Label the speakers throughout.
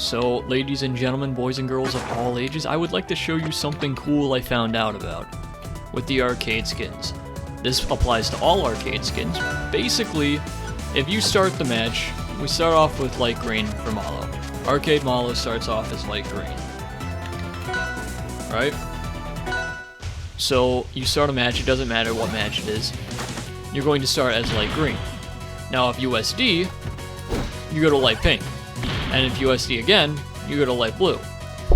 Speaker 1: So, ladies and gentlemen, boys and girls of all ages, I would like to show you something cool I found out about with the arcade skins. This applies to all arcade skins. Basically, if you start the match, we start off with light green for Malo. Arcade Malo starts off as light green. Right? So, you start a match, it doesn't matter what match it is. You're going to start as light green. Now, if USD, you go to light pink. And if USD again, you go to light blue.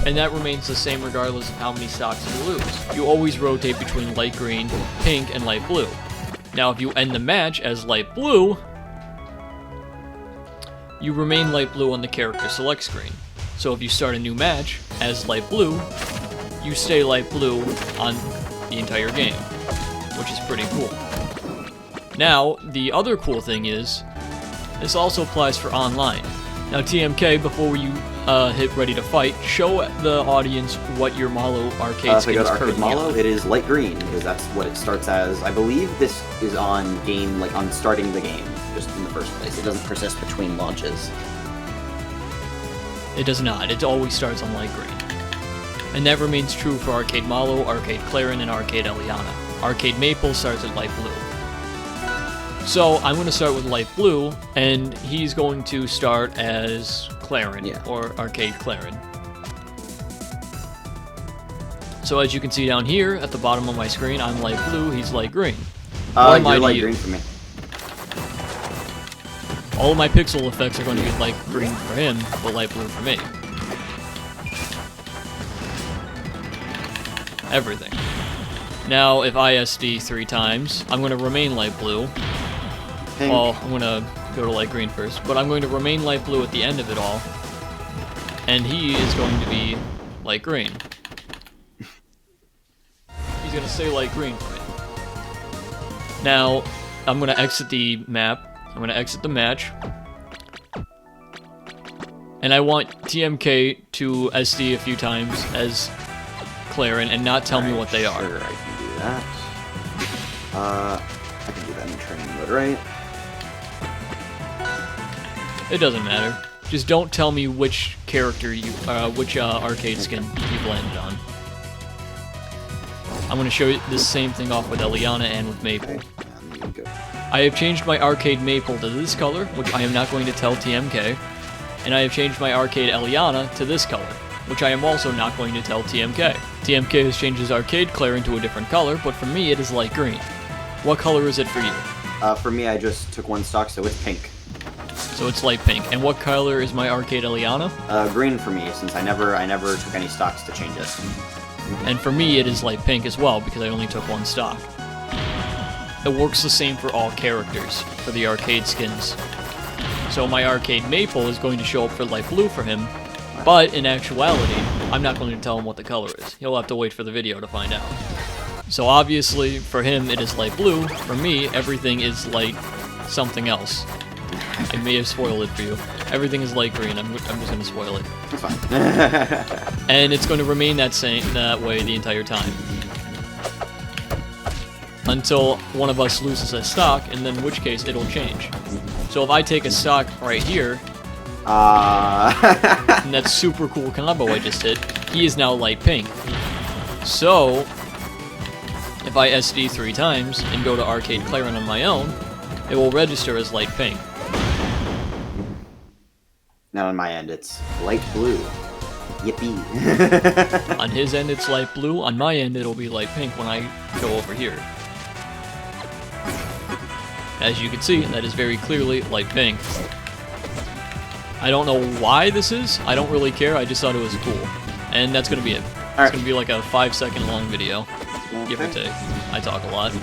Speaker 1: And that remains the same regardless of how many stocks you lose. You always rotate between light green, pink, and light blue. Now, if you end the match as light blue, you remain light blue on the character select screen. So if you start a new match as light blue, you stay light blue on the entire game, which is pretty cool. Now, the other cool thing is, this also applies for online. Now, TMK, before you hit ready to fight, show the audience what your Malo arcade skin is currently
Speaker 2: Malo,
Speaker 1: on.
Speaker 2: it is light green, because that's what it starts as. I believe this is on game, like on starting the game, just in the first place. It doesn't persist between launches.
Speaker 1: It does not. It always starts on light green. And that remains true for Arcade Malo, Arcade Claren, and Arcade Elliana. Arcade Maple starts at light blue. So, I'm going to start with light blue, and he's going to start as Claren, or Arcade Claren. So as you can see down here, at the bottom of my screen, I'm light blue, he's light green.
Speaker 2: You're light green for me.
Speaker 1: All of my pixel effects are going to be light green for him, but light blue for me. Everything. Now, if I SD 3 times, I'm going to remain light blue.
Speaker 2: Pink.
Speaker 1: Well, I'm going to go to light green first, but I'm going to remain light blue at the end of it all. And he is going to be light green. He's going to stay light green for me. Now, I'm going to exit the map. I'm going to exit the match. And I want TMK to SD a few times as Claren and not tell me what they are.
Speaker 2: Sure, I can do that. I can do that in training mode, right?
Speaker 1: It doesn't matter. Just don't tell me which character you, which arcade skin you've landed on. I'm going to show you this same thing off with Elliana and with Maple. I have changed my Arcade Maple to this color, which I am not going to tell TMK. And I have changed my Arcade Elliana to this color, which I am also not going to tell TMK. TMK has changed his Arcade Claren to a different color, but for me it is light green. What color is it for you?
Speaker 2: For me, I just took one stock, so it's pink.
Speaker 1: So it's light pink. And what color is my Arcade Elliana?
Speaker 2: Green for me, since I never took any stocks to change it.
Speaker 1: And for me, it is light pink as well, because I only took one stock. It works the same for all characters, for the arcade skins. So my Arcade Maple is going to show up for light blue for him, but in actuality, I'm not going to tell him what the color is. He'll have to wait for the video to find out. So obviously, for him, it is light blue. For me, everything is light something else. I may have spoiled it for you. Everything is light green. I'm just going to spoil it.
Speaker 2: That's fine.
Speaker 1: And it's going to remain that way the entire time. Until one of us loses a stock, and then in which case it'll change. So if I take a stock right here, and that super cool combo I just hit, he is now light pink. So, if I SD 3 times and go to Arcade Claren on my own, it will register as light pink.
Speaker 2: Now on my end, it's light blue. Yippee.
Speaker 1: On his end, it's light blue. On my end, it'll be light pink when I go over here. As you can see, that is very clearly light pink. I don't know why this is. I don't really care. I just thought it was cool. And that's going to be it. It's going to be like a 5-second long video, give or take. I talk a lot.